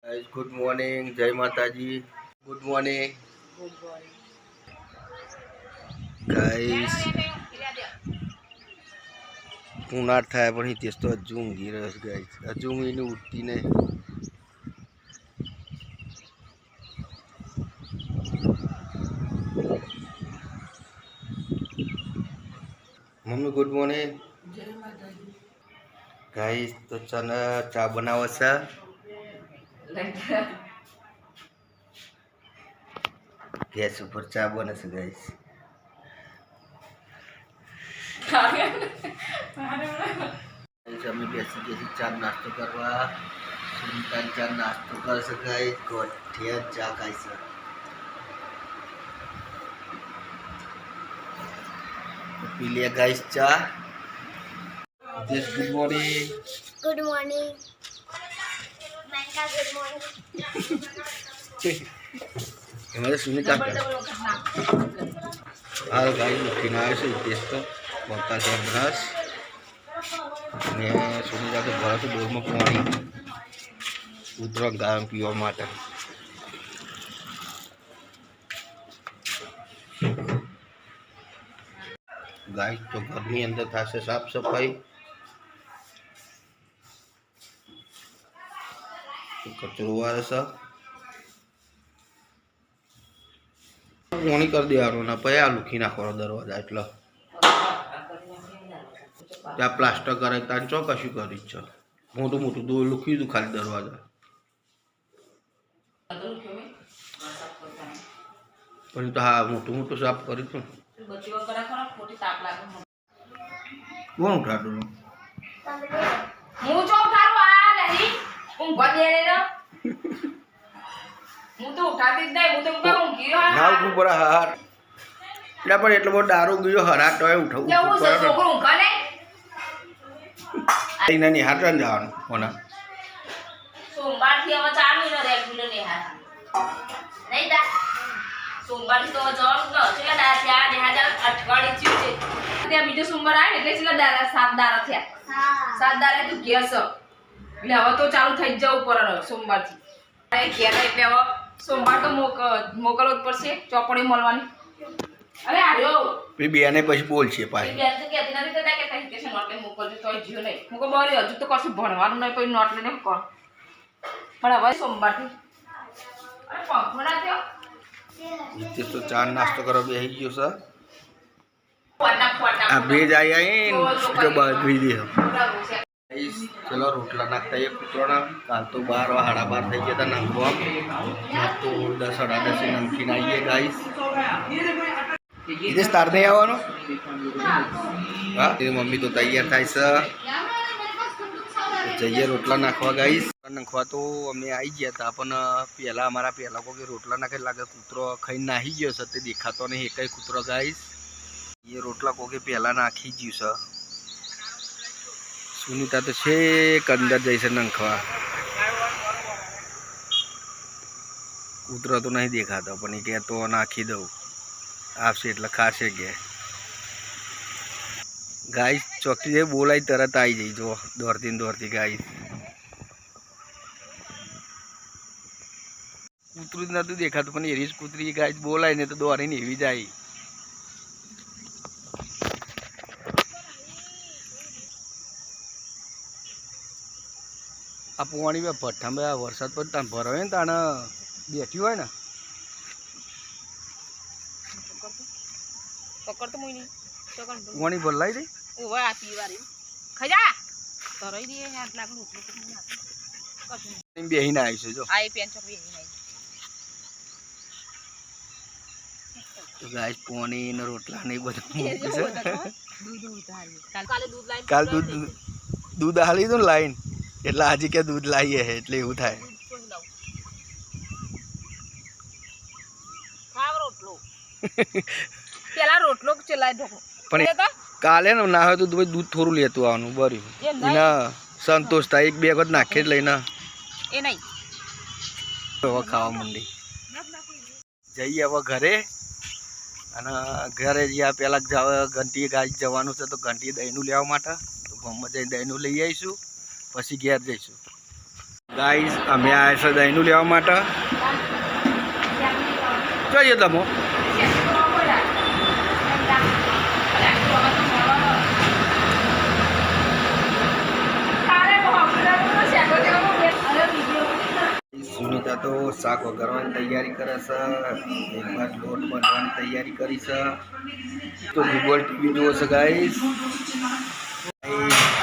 Guys good morning, जय माता जी। Good morning guys. उनाट थाय पण हितेश तो हजू ઊંઘી રહ્યો છે ગાइस। હજુ ઊંઘીને ઉઠતી નહીં। Mummy good morning guys. तो चना चा बनावे છે। गैस ऊपर चा बने છે गाइस। અમે બેસી ગયા ચા નાસ્તો કરવા। સુનતા ચા નાસ્તો કરશે ગાइस। ગોઠિયા ચા ખાય છે। पी लिया गाइस चा। Good morning. गुड मॉर्निंग मैंका गुड मॉर्निंग। हमारे सुनीता हाल गाइस उठीने आए છે ટેસ્ટ બોલતા છે બ્રશ ને સુनीता તો ભરા તો બોરમાં પાણી ઉતરો ગામ પીવા માટે। गाइस तो घरनी अंदर थाशे साफ सफाई। कचरो वाले सा पानी कर दिया ना पया लुखी नाखो दरवाजा એટલે ત્યાં પ્લાસ્ટર કરે તાન ચો કશું કરી છે। મોટું મોટું દો લુખી દુ ખાલી દરવાજા। પણ તો હા મોટું મોટું સાફ કરી તું કોણ ઉઠાડું હું જો ઉઠાડું આ નહીં ઊંઘવા દે રે હું તો ઉઠાતી જ નહીં। હું તો ઉપર ઊંઘી રહ્યો ના ઉપર હાર એટલે પણ એટલો બધો દારૂ ગયો હરાટ તોય ઉઠવું કેવું છે છોકરું ઊંઘા નહીં નહીં હાટન જવાનું કોના સોમવારથી હવે ચાલુ ને રેગ્યુલર ને હા નહીં તા સોમવારથી તો જવાનું ન છેલ્લા દાડા થયા ને હાજર અઠવાડિયું થયું છે ત્યાં બીજો સોમવાર આવે ને એટલે છેલ્લા દાડા 7 દાડા થયા। हाँ 7 દાડા તું ઘેર છો એટલે હવે તો ચાલુ થઈ જ જવું પડે સોમવારથી ઘેર એટલે હવે સોમવાર તો મોકલવો જ પડશે ચોપડી મળવાની। અરે આર્યો પછી બેને પછી બોલશે પાછી બેન તો કહેતી નથી કે કઈ નોટ લઈને મોકલજો તોય જીવ નહીં હું કહું બરી હજુ તો કશું ભણવાનું નહીં કોઈ નોટ લઈને કર પણ હવે સોમવારથી અરે પંખો ના થયો નીતિશ તો ચા નાસ્તો કરવા બેસી ગયો છે। ફટાફટ આ ભેજ આવી તો બાંધવી દે। ચલો રોટલા નાખતા એ પુત્રોના કાલ તો 12 સાડા 12 થઈ ગયા હતા નાખવા તો 10 સાડા 10 નમકીન આવીએ ગાઈસ। નીતિશ તાર નહીં આવવાનો હા એ મમ્મી તો તૈયાર થાય છે જઈએ રોટલા નાખવા ગાઈસ। નાખવા તો અમે આવી ગયા હતા પણ પહેલાં અમારા પહેલાં કોઈ રોટલા નાખે લાગે કૂતરો ખાઈને નાહી ગયો છે તે દેખાતો નહીં એકય કૂતરો ગાઈસ। એ રોટલા કોકે પહેલાં નાખી ગયું છે। સુનીતા તો છેક અંદર જઈશે નંખવા કૂતરો તો નહીં દેખાતો પણ એ કે તો નાખી દઉં આવશે એટલે ખાશે કે ગાઈસ ચોકી જે બોલાય તરત આવી જઈ જો દોડતી ગાઈસ। કૂતરું જ નતું દેખાતું પણ એવી જ કૂતરી ગાઈસ બોલાય ને તો દોડીને એવી જાય। આ પોણી બે ભઠ્ઠા વરસાદ પર તાન ભરાવે ને તાને બેઠી હોય ને પકડ તો મુઈ પોણી ભરલાઈ દઈ ઓવા આ પીવારી ખજા તરઈ દે હાથ લાગુ બેહીને આવી છે જો આ પેન ચોક બેહી નહીં તો ગાઈસ પોણી ને રોટલા ને બધું મૂકે છે। દૂધ ઉતારી કાલે દૂધ લાઈન કાલ દૂધ હાલી દો લાઈન એટલે આજે કે દૂધ લાવીએ છે એટલે એવું થાય। ખાવ રોટલો પેલા રોટલો ચલાય ઢોકો પણ કાલે ને ના હોય તો દૂધ થોડું લેતું આવવાનું બર્યું એના સંતોષ થાય। એક બે વખત નાખે જ લઈને એ નહીં હવે ખાવા માંડી જઈએ હવે ઘરે અને ઘરે જ્યાં પહેલાં ઘંટી ગાય જવાનું છે તો ઘંટી દહીંનું લેવા માટે તો ગામમાં જઈને દહીંનું લઈ આવીશું પછી ઘેર જઈશું। ગાઈસ અમે આવ્યા છે દહીંનું લેવા માટે. જોઈએ તમે સુનિતા તો શાક વઘારવાની તૈયારી કરે છે. એક બાદ લોટ બાંધવાની તૈયારી કરી છે. તો ગૂગલ ટીવી જુઓ છે ગાઈસ.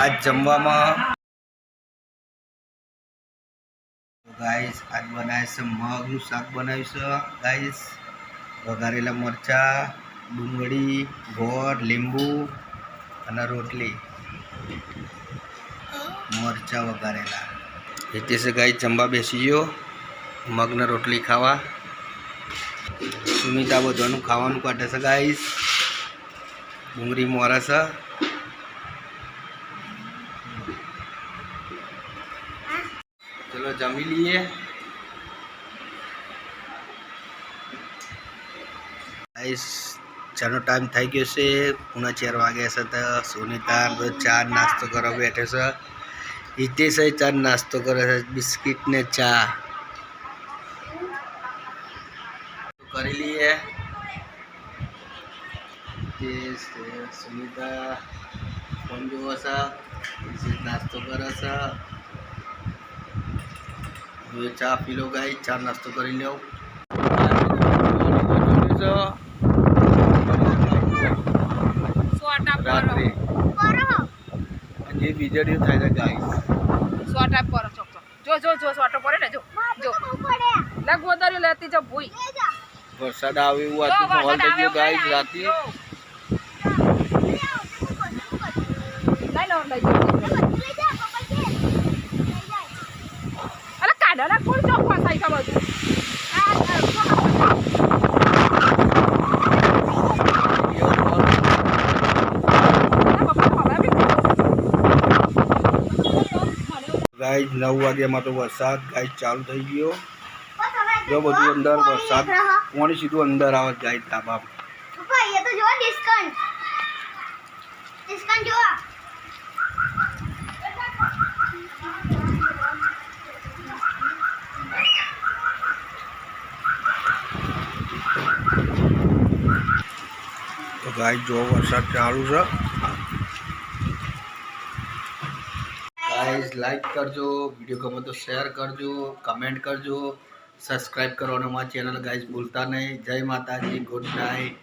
આજ જમવામાં ગાઈસ આજ બનાવે છે મગનું શાક બનાવ્યું છે ગાઈસ. વઘારેલા મરચાં, ડુંગળી, ગોળ, લીંબુ અને રોટલી. મરચાં વઘારેલા એટલે છે ગાઈસ. જમવા બેસી ગયો મગને રોટલી ખાવા. સુમિતા બધાનું ખાવાનું કાઢે છે ગાઈસ. ડુંગળી મોરે છે. ચલો જમી લઈએ. ગાઈસ ચાનો ટાઈમ થઈ ગયો છે. 4:30 વાગ્યા છે. તો સુનિતા ચા નાસ્તો કરવા બેઠે છે. હિતેશ ચા નાસ્તો કરે છે. બિસ્કિટ ને ચા કરી લઈએ. હિતેશ સુનિતા ફોન જોવે છે. નાસ્તો કરે છે. હવે ચા પી લો ગાઈ. ચા નાસ્તો કરી લો. રાત્રે જે વીજળીઓ થાય છે ગાઈસ. સોટા પર જો સોટો પડે ને જો લે ગોદરી લેતી જો ભૂઈ વરસાદ આવે એવું હતું. માહોલ થઈ ગયો ગાઈસ રાતે. અરે કાઢો ના કોણ ચોક ફસાઈ કા બધું ગાઈસ 9 વાગ્યામાં તો વરસાદ ગાઈસ ચાલુ થઈ ગયો. જો બધું અંદર વરસાદ પાણી સીધું અંદર આવે ગાઈસ ધાબા. પપ્પા ये तो जो डिस्काउंट डिस्काउंट जो તો ગાઈસ જો વરસાદ ચાલુ છે. ગાઈસ લાઈક કરજો, વિડીયો ગમે તો શેર કરજો, કમેન્ટ કરજો, સબસ્ક્રાઈબ કરવાનું અમારી ચેનલ ગાઈસ ભૂલતા નહીં. જય માતાજી, ગુડ નાઇટ.